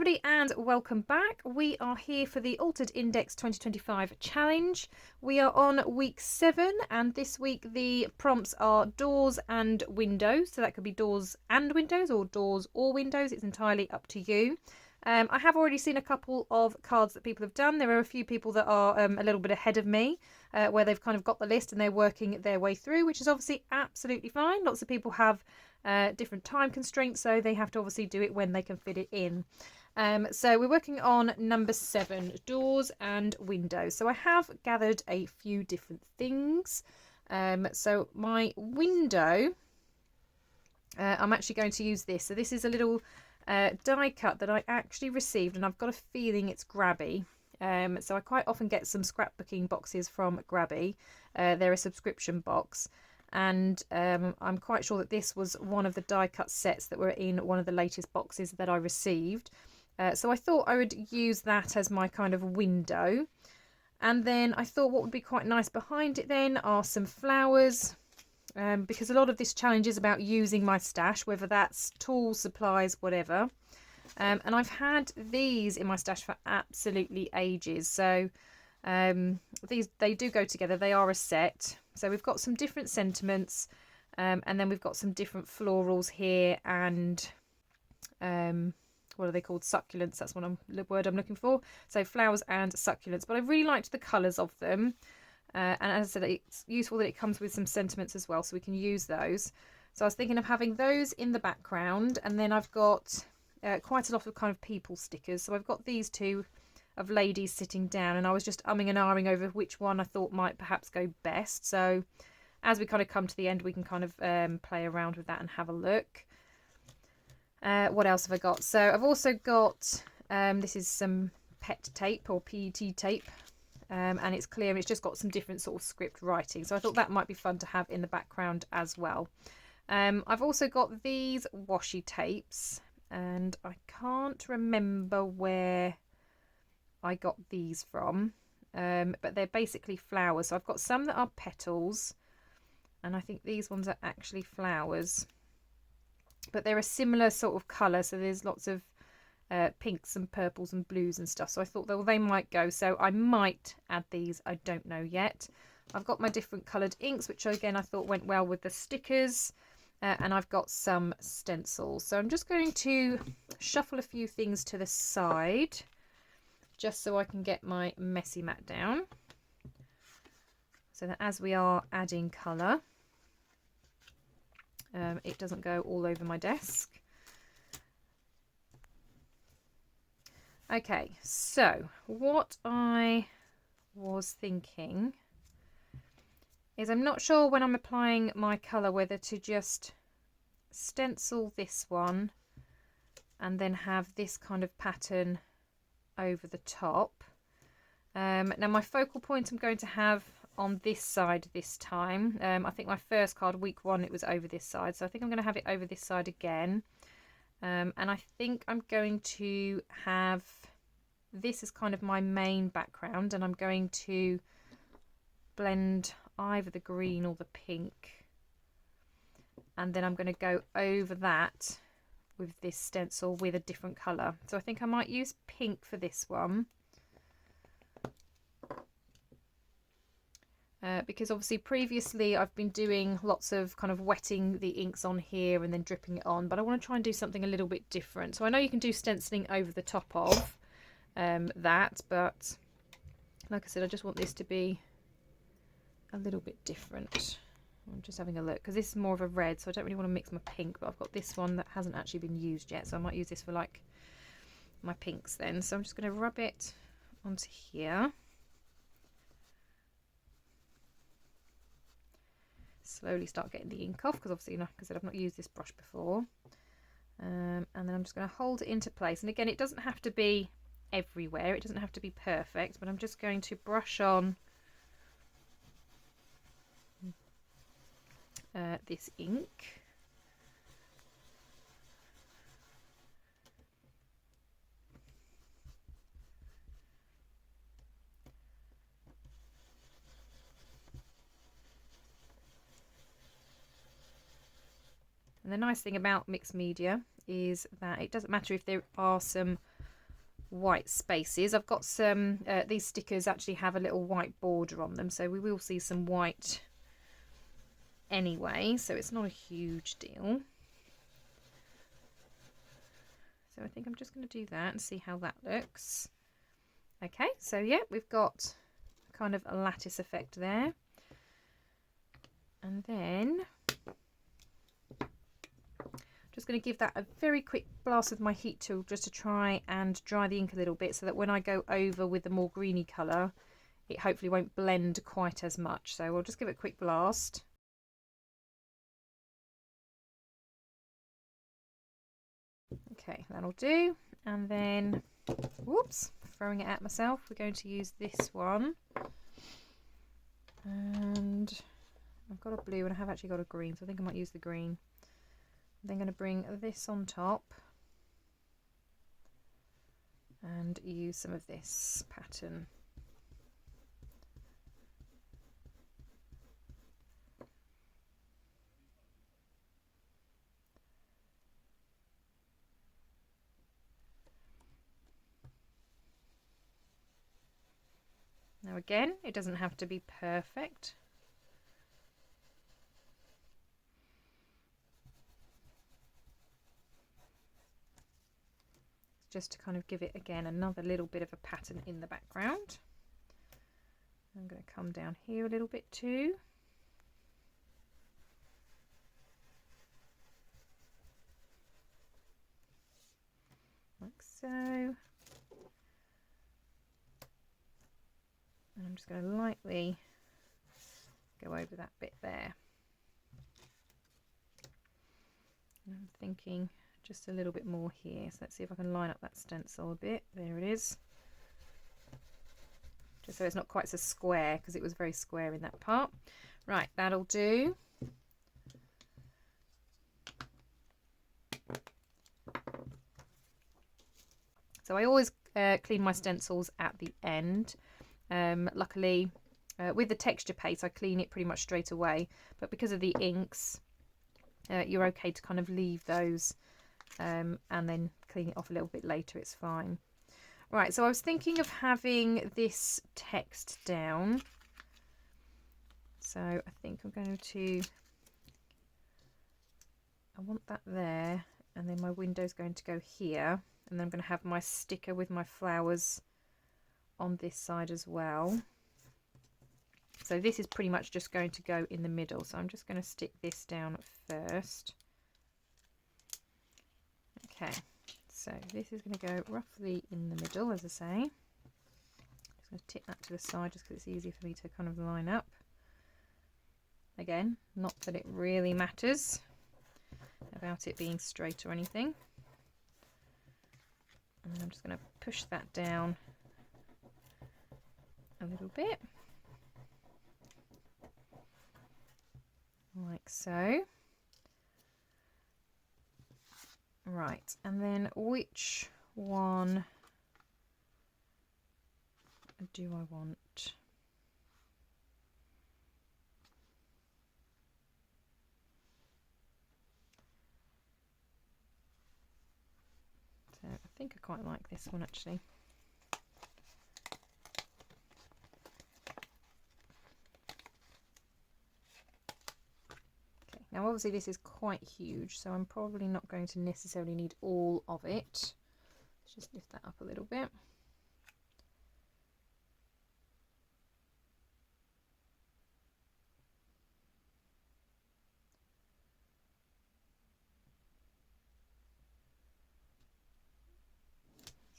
everybody and welcome back. We are here for the Altered Index 2025 challenge. We are on week 7 and this week the prompts are doors and windows. So that could be doors and windows or doors or windows. It's entirely up to you. I have already seen a couple of cards that people have done. There are a few people that are a little bit ahead of me where they've kind of got the list and they're working their way through, which is obviously absolutely fine. Lots of people have different time constraints, so they have to obviously do it when they can fit it in. So we're working on number 7, doors and windows. So I have gathered a few different things. So my window, I'm actually going to use this. So this is a little die cut that I actually received, and I've got a feeling it's Grabby. So I quite often get some scrapbooking boxes from Grabby. They're a subscription box. And I'm quite sure that this was one of the die cut sets that were in one of the latest boxes that I received. So I thought I would use that as my kind of window. And then I thought what would be quite nice behind it then are some flowers, because a lot of this challenge is about using my stash, whether that's tools, supplies, whatever. And I've had these in my stash for absolutely ages. So they do go together. They are a set. So we've got some different sentiments, and then we've got some different florals here, and what are they called? Succulents. That's the word I'm looking for. So flowers and succulents. But I really liked the colours of them. And as I said, it's useful that it comes with some sentiments as well, so we can use those. So I was thinking of having those in the background, and then I've got quite a lot of kind of people stickers. So I've got these two of ladies sitting down, and I was just umming and ahhing over which one I thought might perhaps go best. So as we kind of come to the end, we can kind of play around with that and have a look. What else have I got? So I've also got, this is some PET tape or PET tape, and it's clear and it's just got some different sort of script writing. So I thought that might be fun to have in the background as well. I've also got these washi tapes, and I can't remember where I got these from, but they're basically flowers. So I've got some that are petals, and I think these ones are actually flowers, but they're a similar sort of colour. So there's lots of pinks and purples and blues and stuff. So I thought, well, they might go. So I might add these. I don't know yet. I've got my different coloured inks, which again I thought went well with the stickers. And I've got some stencils. So I'm just going to shuffle a few things to the side, just so I can get my messy mat down, so that as we are adding colour, it doesn't go all over my desk. Okay, so what I was thinking is I'm not sure when I'm applying my colour whether to just stencil this one and then have this kind of pattern over the top. Now my focal point I'm going to have on this side this time. I think my first card, week 1, it was over this side, so I think I'm going to have it over this side again. And I think I'm going to have this as kind of my main background, and I'm going to blend either the green or the pink, and then I'm going to go over that with this stencil with a different colour. So I think I might use pink for this one, because obviously previously I've been doing lots of kind of wetting the inks on here and then dripping it on, but I want to try and do something a little bit different. So I know you can do stenciling over the top of that, but like I said, I just want this to be a little bit different. I'm just having a look because this is more of a red, so I don't really want to mix my pink, but I've got this one that hasn't actually been used yet, so I might use this for like my pinks then. So I'm just going to rub it onto here. Slowly start getting the ink off, because obviously, like I said, I've not used this brush before. And then I'm just going to hold it into place, and again, it doesn't have to be everywhere, it doesn't have to be perfect, but I'm just going to brush on this ink. And the nice thing about mixed media is that it doesn't matter if there are some white spaces. I've got some, these stickers actually have a little white border on them, so we will see some white anyway, so it's not a huge deal. So I think I'm just going to do that and see how that looks. Okay, so yeah, we've got kind of a lattice effect there. And then just going to give that a very quick blast with my heat tool just to try and dry the ink a little bit, so that when I go over with the more greeny colour, it hopefully won't blend quite as much. So we'll just give it a quick blast. Okay, that'll do. And then, whoops, throwing it at myself, we're going to use this one. And I've got a blue and I have actually got a green, so I think I might use the green. I'm then going to bring this on top and use some of this pattern. Now again, it doesn't have to be perfect. Just to kind of give it again another little bit of a pattern in the background. I'm going to come down here a little bit too. Like so. And I'm just going to lightly go over that bit there. And I'm thinking just a little bit more here. So let's see if I can line up that stencil a bit. There it is. Just so it's not quite so square, because it was very square in that part. Right, that'll do. So I always clean my stencils at the end. Luckily, with the texture paste, I clean it pretty much straight away. But because of the inks, you're okay to kind of leave those and then clean it off a little bit later. It's fine. Right, so I was thinking of having this text down. So I think I'm going to, I want that there, and then my window's going to go here, and then I'm going to have my sticker with my flowers on this side as well. So this is pretty much just going to go in the middle, so I'm just going to stick this down first. Okay, so this is going to go roughly in the middle, as I say. Just going to tip that to the side just because it's easier for me to kind of line up. Again, not that it really matters about it being straight or anything. And then I'm just going to push that down a little bit, like so. Right, and then which one do I want? So I think I quite like this one actually. Okay, now obviously this is quite huge, so I'm probably not going to necessarily need all of it. Let's just lift that up a little bit.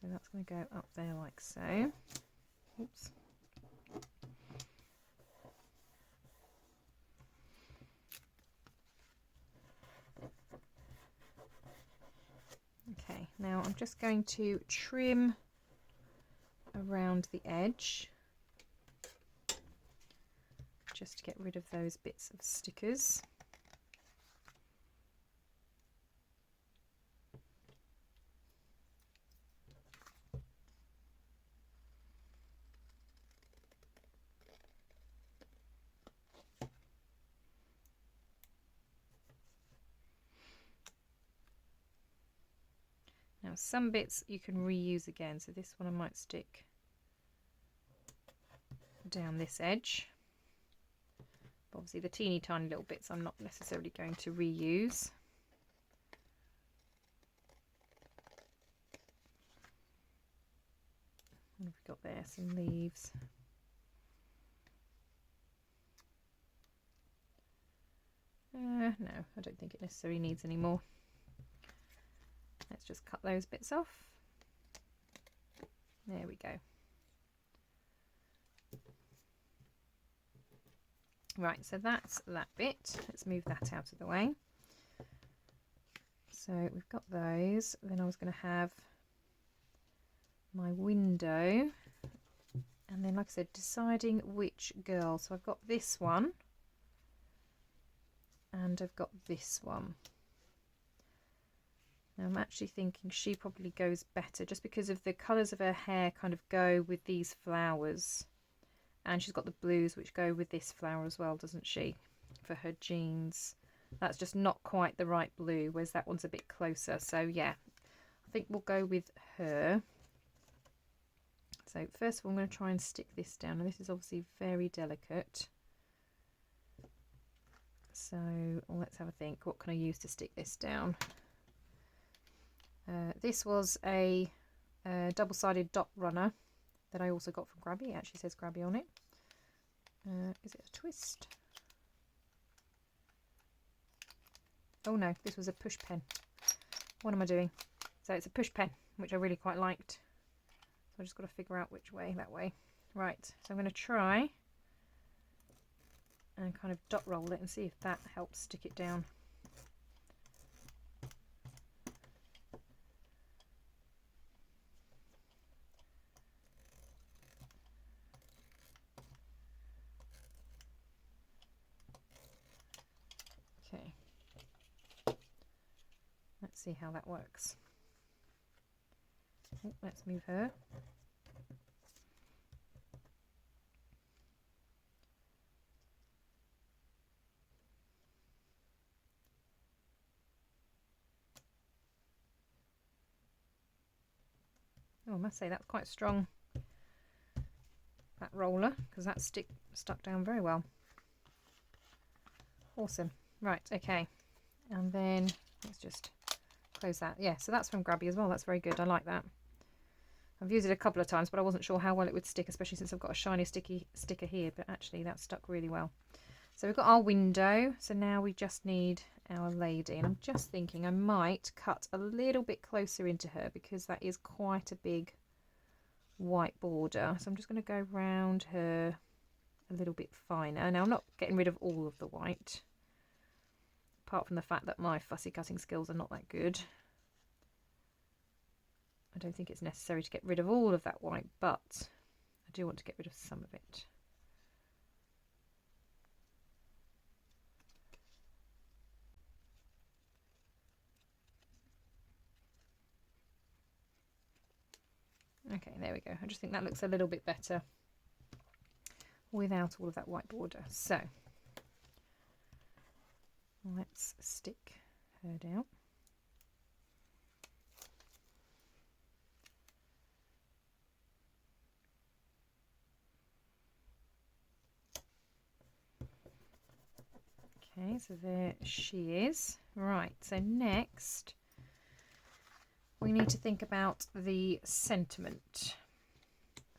So that's going to go up there like so. Oops. Okay, now I'm just going to trim around the edge just to get rid of those bits of stickers. Now some bits you can reuse again, so this one I might stick down this edge. But obviously the teeny tiny little bits I'm not necessarily going to reuse. What have we got there? Some leaves. No, I don't think it necessarily needs any more. Let's just cut those bits off. There we go. Right, so that's that bit. Let's move that out of the way. So we've got those. Then I was going to have my window. And then, like I said, deciding which girl. So I've got this one. And I've got this one. Now I'm actually thinking she probably goes better just because of the colours of her hair kind of go with these flowers. And she's got the blues which go with this flower as well, doesn't she? For her jeans. That's just not quite the right blue, whereas that one's a bit closer. So yeah, I think we'll go with her. So first of all, I'm going to try and stick this down. And this is obviously very delicate. So let's have a think. What can I use to stick this down? This was a double-sided dot runner that I also got from Grabby. It actually says Grabby on it. Is it a twist? Oh no, this was a push pen. What am I doing? So it's a push pen, which I really quite liked. So I just got to figure out which way, that way. Right, so I'm going to try and kind of dot roll it and see if that helps stick it down. Okay, let's see how that works. Oh, let's move her. Oh, I must say that's quite strong, that roller, because that's stuck down very well. Awesome. Right, okay. And then let's just close that. Yeah, so that's from Grabby as well. That's very good. I like that. I've used it a couple of times, but I wasn't sure how well it would stick, especially since I've got a shiny sticker here, but actually that stuck really well. So we've got our window, so now we just need our lady, and I'm just thinking I might cut a little bit closer into her because that is quite a big white border. So I'm just going to go round her a little bit finer. Now I'm not getting rid of all of the white, apart from the fact that my fussy cutting skills are not that good. I don't think it's necessary to get rid of all of that white, but I do want to get rid of some of it. Okay, there we go. I just think that looks a little bit better without all of that white border. So let's stick her down. Okay, so there she is. Right, so next we need to think about the sentiment.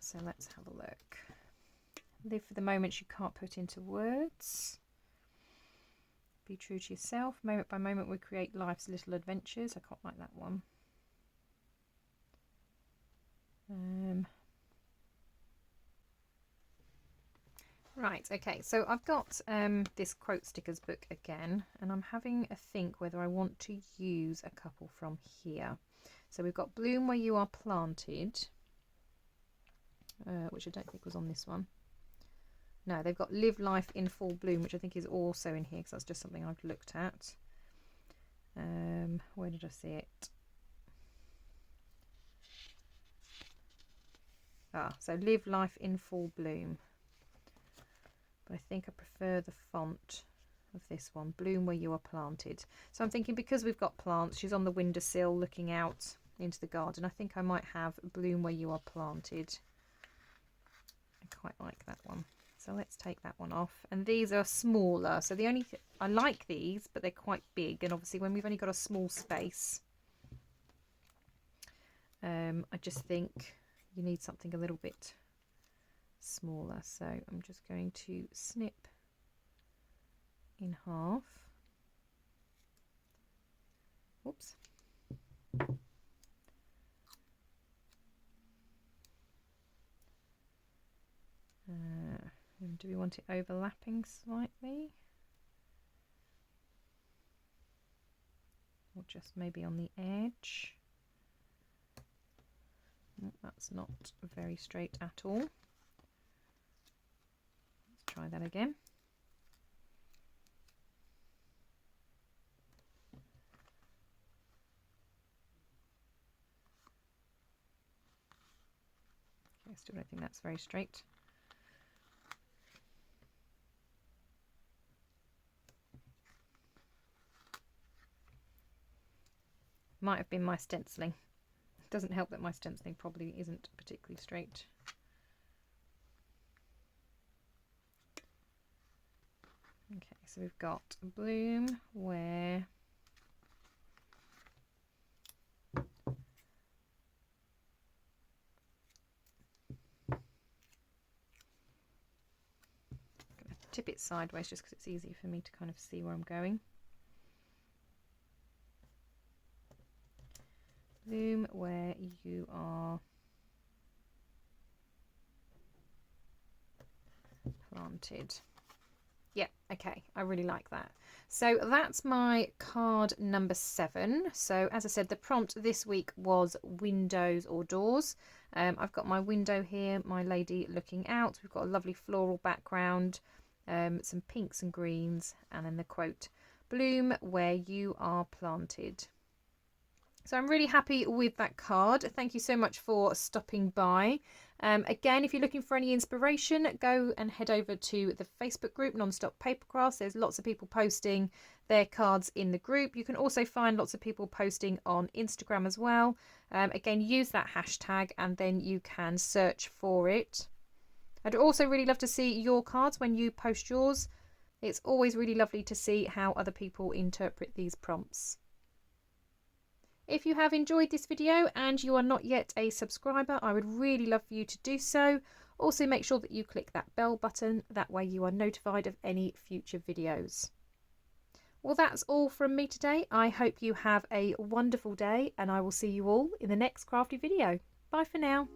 So let's have a look. Live for the moments you can't put into words. Be true to yourself. Moment by moment we create life's little adventures. I quite like that one. Right, okay, so I've got this quote stickers book again, and I'm having a think whether I want to use a couple from here. So we've got Bloom Where You Are Planted, which I don't think was on this one. No, they've got Live Life in Full Bloom, which I think is also in here because that's just something I've looked at. Where did I see it? So Live Life in Full Bloom. But I think I prefer the font of this one, Bloom Where You Are Planted. So I'm thinking because we've got plants, she's on the windowsill looking out into the garden. I think I might have Bloom Where You Are Planted. I quite like that one. So let's take that one off. And these are smaller. So the only I like these, but they're quite big. And obviously when we've only got a small space, I just think you need something a little bit smaller. So I'm just going to snip in half. Whoops. And do we want it overlapping slightly? Or just maybe on the edge? Oh, that's not very straight at all. Let's try that again. Okay, I still don't think that's very straight. Might have been my stenciling. It doesn't help that my stenciling probably isn't particularly straight. Okay, so we've got a bloom where tip it sideways just because it's easier for me to kind of see where I'm going. Bloom where you are planted. Yeah, okay, I really like that. So that's my card number 7. So as I said, the prompt this week was windows or doors. I've got my window here, my lady looking out. We've got a lovely floral background, some pinks and greens, and then the quote, bloom where you are planted. So I'm really happy with that card. Thank you so much for stopping by. Again, if you're looking for any inspiration, go and head over to the Facebook group, Non-Stop Papercrafts. There's lots of people posting their cards in the group. You can also find lots of people posting on Instagram as well. Again, use that hashtag and then you can search for it. I'd also really love to see your cards when you post yours. It's always really lovely to see how other people interpret these prompts. If you have enjoyed this video and you are not yet a subscriber, I would really love for you to do so. Also make sure that you click that bell button, that way you are notified of any future videos. Well, that's all from me today. I hope you have a wonderful day and I will see you all in the next crafty video. Bye for now.